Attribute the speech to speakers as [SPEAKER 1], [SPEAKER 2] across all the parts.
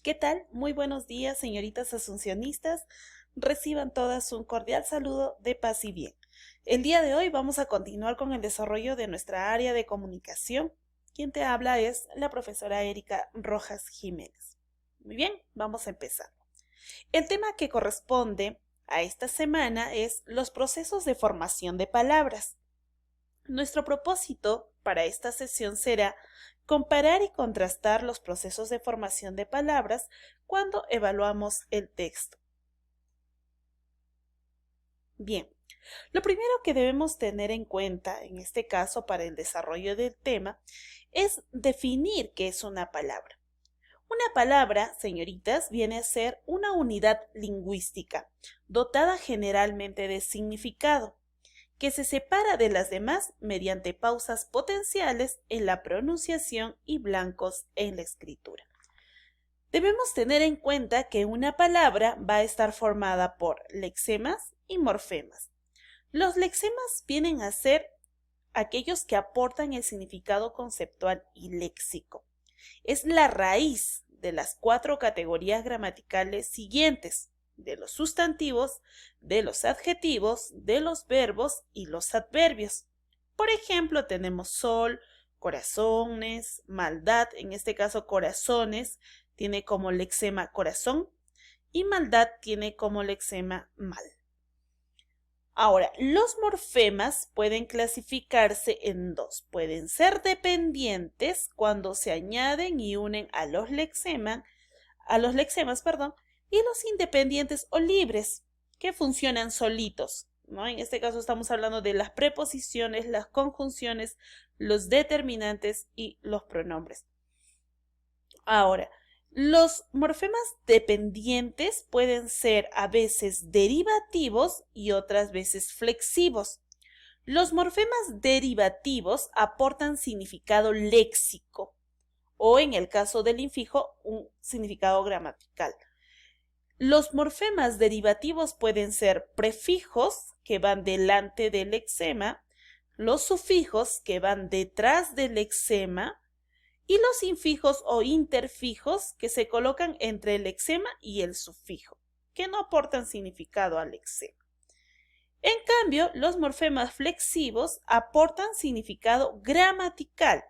[SPEAKER 1] ¿Qué tal? Muy buenos días, señoritas asuncionistas. Reciban todas un cordial saludo de paz y bien. El día de hoy vamos a continuar con el desarrollo de nuestra área de comunicación. Quien te habla es la profesora Erika Rojas Jiménez. Muy bien, vamos a empezar. El tema que corresponde a esta semana es los procesos de formación de palabras. Nuestro propósito para esta sesión será comparar y contrastar los procesos de formación de palabras cuando evaluamos el texto. Bien, lo primero que debemos tener en cuenta, en este caso para el desarrollo del tema, es definir qué es una palabra. Una palabra, señoritas, viene a ser una unidad lingüística, dotada generalmente de significado, que se separa de las demás mediante pausas potenciales en la pronunciación y blancos en la escritura. Debemos tener en cuenta que una palabra va a estar formada por lexemas y morfemas. Los lexemas vienen a ser aquellos que aportan el significado conceptual y léxico. Es la raíz de las 4 categorías gramaticales siguientes: de los sustantivos, de los adjetivos, de los verbos y los adverbios. Por ejemplo, tenemos sol, corazones, maldad, en este caso corazones tiene como lexema corazón y maldad tiene como lexema mal. Ahora, los morfemas pueden clasificarse en dos. Pueden ser dependientes cuando se añaden y unen a los lexemas, y los independientes o libres, que funcionan solitos, ¿no? En este caso estamos hablando de las preposiciones, las conjunciones, los determinantes y los pronombres. Ahora, los morfemas dependientes pueden ser a veces derivativos y otras veces flexivos. Los morfemas derivativos aportan significado léxico o, en el caso del infijo, un significado gramatical. Los morfemas derivativos pueden ser prefijos que van delante del lexema, los sufijos que van detrás del lexema y los infijos o interfijos que se colocan entre el lexema y el sufijo, que no aportan significado al lexema. En cambio, los morfemas flexivos aportan significado gramatical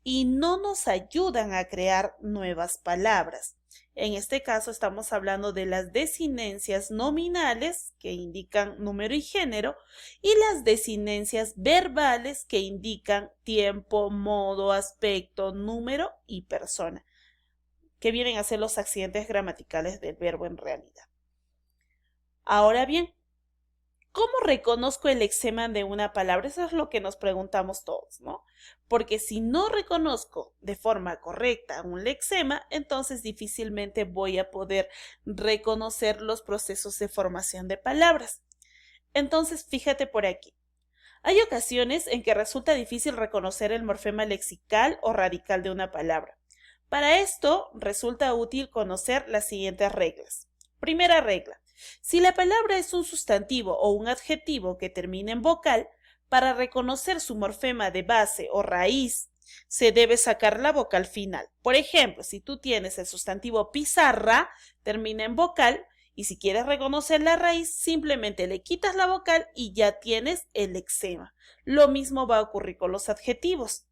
[SPEAKER 1] y no nos ayudan a crear nuevas palabras. En este caso estamos hablando de las desinencias nominales, que indican número y género, y las desinencias verbales, que indican tiempo, modo, aspecto, número y persona, que vienen a ser los accidentes gramaticales del verbo en realidad. Ahora bien, ¿cómo reconozco el lexema de una palabra? Eso es lo que nos preguntamos todos, ¿no? Porque si no reconozco de forma correcta un lexema, entonces difícilmente voy a poder reconocer los procesos de formación de palabras. Entonces, fíjate por aquí. Hay ocasiones en que resulta difícil reconocer el morfema lexical o radical de una palabra. Para esto, resulta útil conocer las siguientes reglas. Primera regla. Si la palabra es un sustantivo o un adjetivo que termina en vocal, para reconocer su morfema de base o raíz, se debe sacar la vocal final. Por ejemplo, si tú tienes el sustantivo pizarra, termina en vocal, y si quieres reconocer la raíz, simplemente le quitas la vocal y ya tienes el lexema. Lo mismo va a ocurrir con los adjetivos.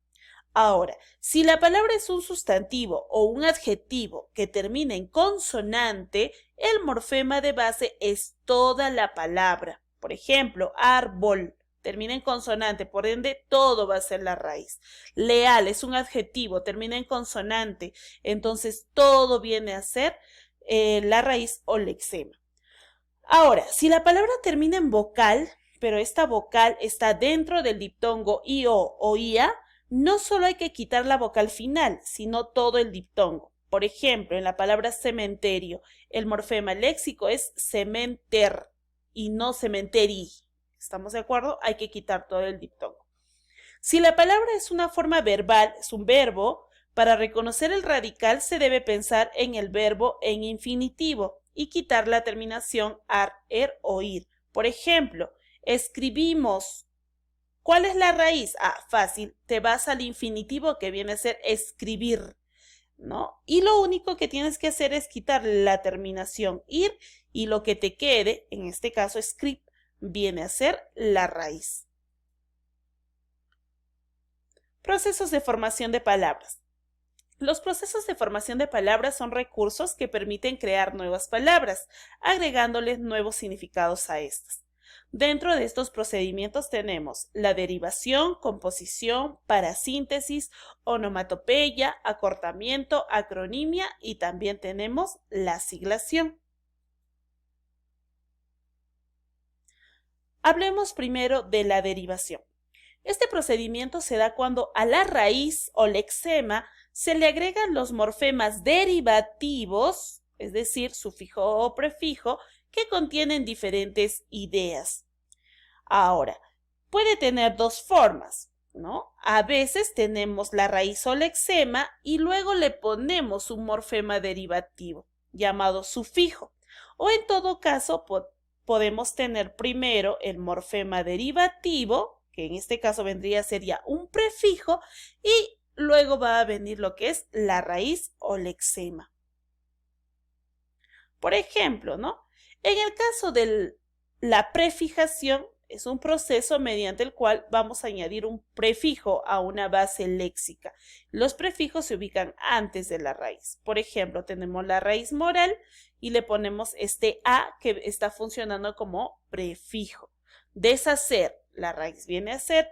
[SPEAKER 1] Ahora, si la palabra es un sustantivo o un adjetivo que termina en consonante, el morfema de base es toda la palabra. Por ejemplo, árbol termina en consonante, por ende todo va a ser la raíz. Leal es un adjetivo, termina en consonante, entonces todo viene a ser la raíz o lexema. Ahora, si la palabra termina en vocal, pero esta vocal está dentro del diptongo IO o IA, no solo hay que quitar la vocal final, sino todo el diptongo. Por ejemplo, en la palabra cementerio, el morfema léxico es cementer y no cementeri. ¿Estamos de acuerdo? Hay que quitar todo el diptongo. Si la palabra es una forma verbal, es un verbo, para reconocer el radical se debe pensar en el verbo en infinitivo y quitar la terminación ar, er o ir. Por ejemplo, escribimos. ¿Cuál es la raíz? Ah, fácil, te vas al infinitivo que viene a ser escribir. ¿no? Y lo único que tienes que hacer es quitar la terminación ir y lo que te quede, en este caso script, viene a ser la raíz. Procesos de formación de palabras. Los procesos de formación de palabras son recursos que permiten crear nuevas palabras, agregándoles nuevos significados a estas. Dentro de estos procedimientos tenemos la derivación, composición, parasíntesis, onomatopeya, acortamiento, acronimia y también tenemos la siglación. Hablemos primero de la derivación. Este procedimiento se da cuando a la raíz o lexema se le agregan los morfemas derivativos, es decir, sufijo o prefijo, que contienen diferentes ideas. Ahora, puede tener dos formas, ¿no? A veces tenemos la raíz o lexema y luego le ponemos un morfema derivativo llamado sufijo. O en todo caso, podemos tener primero el morfema derivativo, que en este caso sería un prefijo, y luego va a venir lo que es la raíz o lexema. Por ejemplo, ¿no? En el caso de la prefijación, es un proceso mediante el cual vamos a añadir un prefijo a una base léxica. Los prefijos se ubican antes de la raíz. Por ejemplo, tenemos la raíz moral y le ponemos este a que está funcionando como prefijo. Deshacer, la raíz viene a ser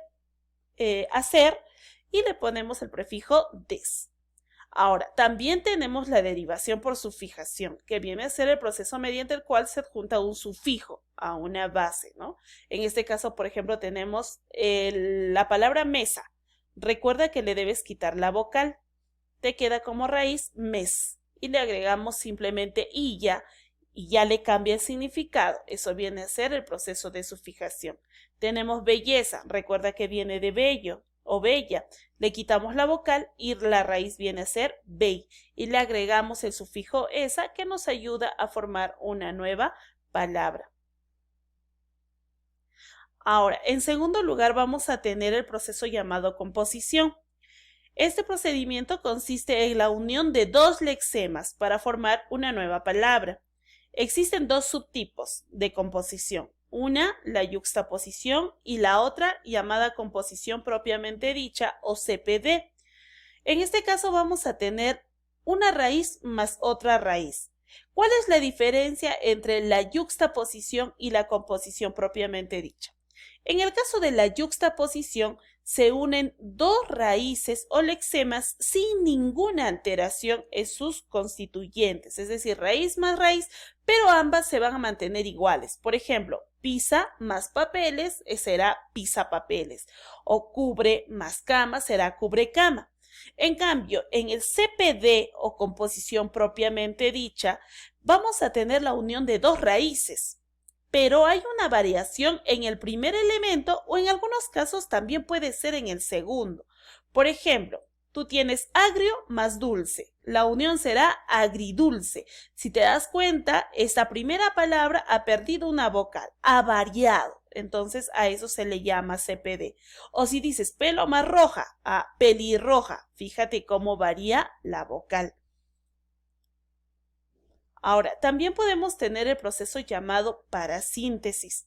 [SPEAKER 1] hacer y le ponemos el prefijo des. Ahora, también tenemos la derivación por sufijación, que viene a ser el proceso mediante el cual se adjunta un sufijo a una base, ¿no? En este caso, por ejemplo, tenemos la palabra mesa. Recuerda que le debes quitar la vocal. Te queda como raíz mes y le agregamos simplemente y ya le cambia el significado. Eso viene a ser el proceso de sufijación. Tenemos belleza. Recuerda que viene de bello o bella. Le quitamos la vocal y la raíz viene a ser bei y le agregamos el sufijo esa que nos ayuda a formar una nueva palabra. Ahora, en segundo lugar vamos a tener el proceso llamado composición. Este procedimiento consiste en la unión de dos lexemas para formar una nueva palabra. Existen dos subtipos de composición. Una, la yuxtaposición, y la otra, llamada composición propiamente dicha o CPD. En este caso vamos a tener una raíz más otra raíz. ¿Cuál es la diferencia entre la yuxtaposición y la composición propiamente dicha? En el caso de la yuxtaposición, se unen dos raíces o lexemas sin ninguna alteración en sus constituyentes, es decir, raíz más raíz, pero ambas se van a mantener iguales. Por ejemplo, pisa más papeles será pisapapeles, o cubre más cama será cubrecama. En cambio, en el CPD o composición propiamente dicha, vamos a tener la unión de dos raíces. Pero hay una variación en el primer elemento o en algunos casos también puede ser en el segundo. Por ejemplo, tú tienes agrio más dulce. La unión será agridulce. Si te das cuenta, esta primera palabra ha perdido una vocal, ha variado. Entonces a eso se le llama CPD. O si dices pelo más roja, a pelirroja. Fíjate cómo varía la vocal. Ahora, también podemos tener el proceso llamado parasíntesis.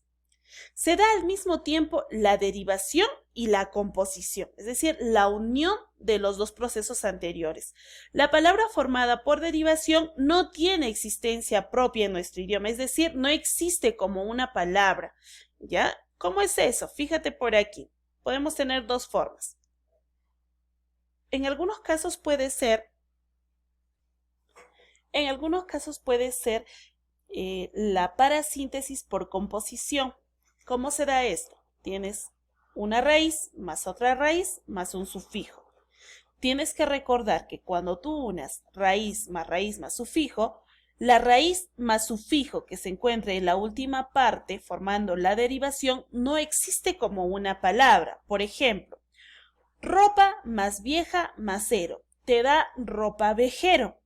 [SPEAKER 1] Se da al mismo tiempo la derivación y la composición, es decir, la unión de los dos procesos anteriores. La palabra formada por derivación no tiene existencia propia en nuestro idioma, es decir, no existe como una palabra. ¿Ya? ¿Cómo es eso? Fíjate por aquí. Podemos tener dos formas. En algunos casos puede ser la parasíntesis por composición. ¿Cómo se da esto? Tienes una raíz más otra raíz más un sufijo. Tienes que recordar que cuando tú unas raíz más sufijo, la raíz más sufijo que se encuentra en la última parte formando la derivación no existe como una palabra. Por ejemplo, ropa más vieja más cero te da ropa vejero.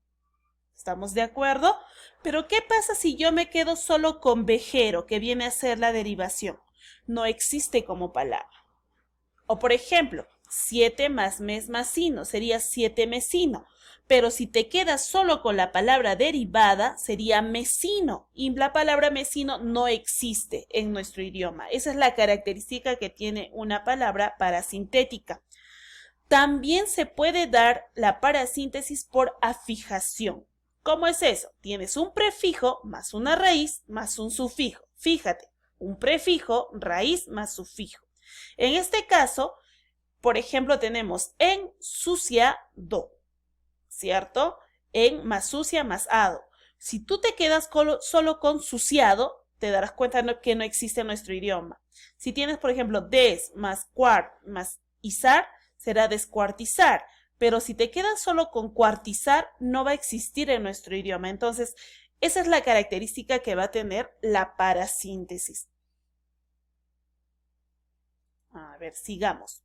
[SPEAKER 1] ¿Estamos de acuerdo? Pero ¿qué pasa si yo me quedo solo con vejero, que viene a ser la derivación? No existe como palabra. O por ejemplo, 7 más mes más sino sería 7 mesino. pero si te quedas solo con la palabra derivada, sería mesino, y la palabra mesino no existe en nuestro idioma. Esa es la característica que tiene una palabra parasintética. También se puede dar la parasíntesis por afijación. ¿Cómo es eso? Tienes un prefijo más una raíz más un sufijo. Fíjate, un prefijo, raíz más sufijo. En este caso, por ejemplo, tenemos ensuciado, ¿cierto? En más sucia más ado. Si tú te quedas solo con suciado, te darás cuenta que no existe en nuestro idioma. Si tienes, por ejemplo, des más cuart más izar, será descuartizar. Pero si te quedas solo con cuartizar, no va a existir en nuestro idioma. Entonces, esa es la característica que va a tener la parasíntesis. A ver, sigamos.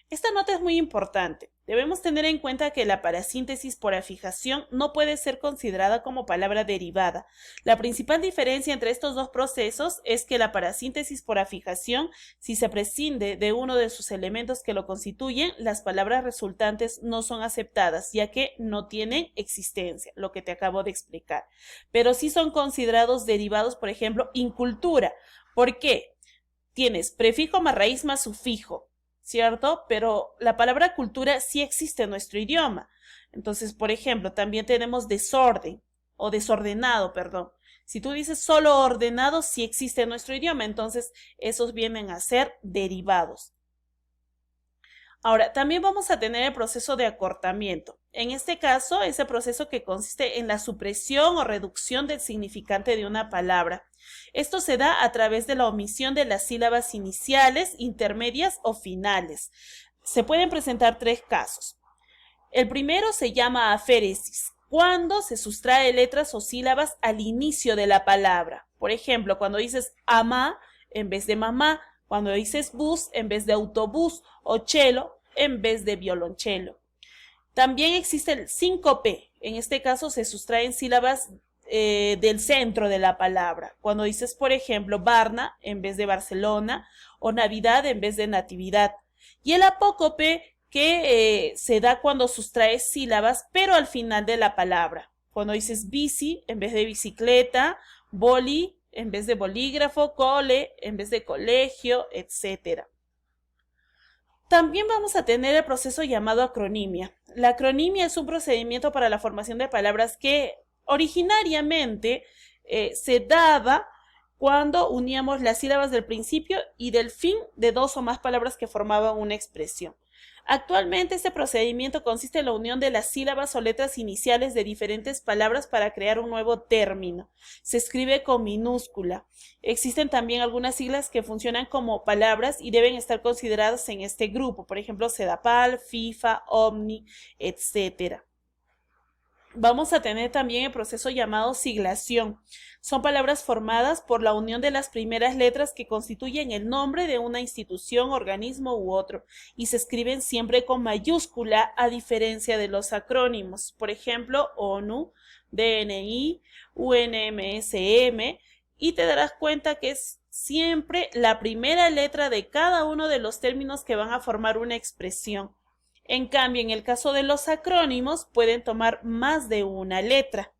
[SPEAKER 1] Esta nota es muy importante. Debemos tener en cuenta que la parasíntesis por afijación no puede ser considerada como palabra derivada. La principal diferencia entre estos dos procesos es que la parasíntesis por afijación, si se prescinde de uno de sus elementos que lo constituyen, las palabras resultantes no son aceptadas, ya que no tienen existencia, lo que te acabo de explicar. Pero sí son considerados derivados, por ejemplo, incultura. ¿Por qué? Tienes prefijo más raíz más sufijo, ¿cierto? Pero la palabra cultura sí existe en nuestro idioma. Entonces, por ejemplo, también tenemos desorden o desordenado, perdón. Si tú dices solo ordenado, sí existe en nuestro idioma, entonces esos vienen a ser derivados. Ahora, también vamos a tener el proceso de acortamiento. En este caso, ese proceso que consiste en la supresión o reducción del significante de una palabra. Esto se da a través de la omisión de las sílabas iniciales, intermedias o finales. Se pueden presentar tres casos. El primero se llama aféresis, cuando se sustrae letras o sílabas al inicio de la palabra. Por ejemplo, cuando dices ama en vez de mamá, cuando dices bus en vez de autobús o cello en vez de violonchelo. También existe el síncope. En este caso se sustraen sílabas del centro de la palabra. Cuando dices, por ejemplo, Varna en vez de Barcelona o Navidad en vez de Natividad. Y el apócope que se da cuando sustraes sílabas, pero al final de la palabra. Cuando dices bici en vez de bicicleta, boli en vez de bolígrafo, cole en vez de colegio, etc. También vamos a tener el proceso llamado acronimia. La acronimia es un procedimiento para la formación de palabras que originariamente se daba cuando uníamos las sílabas del principio y del fin de dos o más palabras que formaban una expresión. Actualmente este procedimiento consiste en la unión de las sílabas o letras iniciales de diferentes palabras para crear un nuevo término. Se escribe con minúscula. Existen también algunas siglas que funcionan como palabras y deben estar consideradas en este grupo, por ejemplo, CEDAPAL, FIFA, OMNI, etc. Vamos a tener también el proceso llamado siglación. Son palabras formadas por la unión de las primeras letras que constituyen el nombre de una institución, organismo u otro, y se escriben siempre con mayúscula a diferencia de los acrónimos. Por ejemplo, ONU, DNI, UNMSM, y te darás cuenta que es siempre la primera letra de cada uno de los términos que van a formar una expresión. En cambio, en el caso de los acrónimos, pueden tomar más de una letra.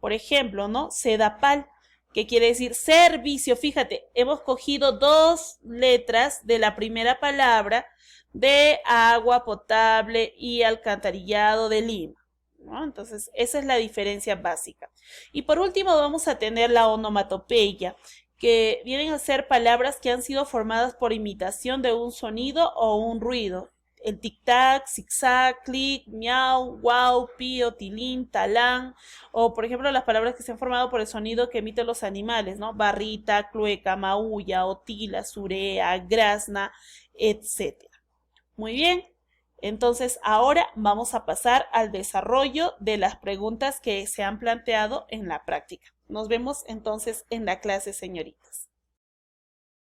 [SPEAKER 1] Por ejemplo, ¿no? CEDAPAL, que quiere decir servicio. Fíjate, hemos cogido dos letras de la primera palabra de agua potable y alcantarillado de Lima, ¿no? Entonces, esa es la diferencia básica. Y por último, vamos a tener la onomatopeya, que vienen a ser palabras que han sido formadas por imitación de un sonido o un ruido. El tic-tac, zig-zag, clic, miau, wow, pío, tilín, talán, o por ejemplo las palabras que se han formado por el sonido que emiten los animales, ¿no? Barrita, clueca, maulla, otila, surea, grazna, etc. Muy bien, entonces ahora vamos a pasar al desarrollo de las preguntas que se han planteado en la práctica. Nos vemos entonces en la clase, señoritas.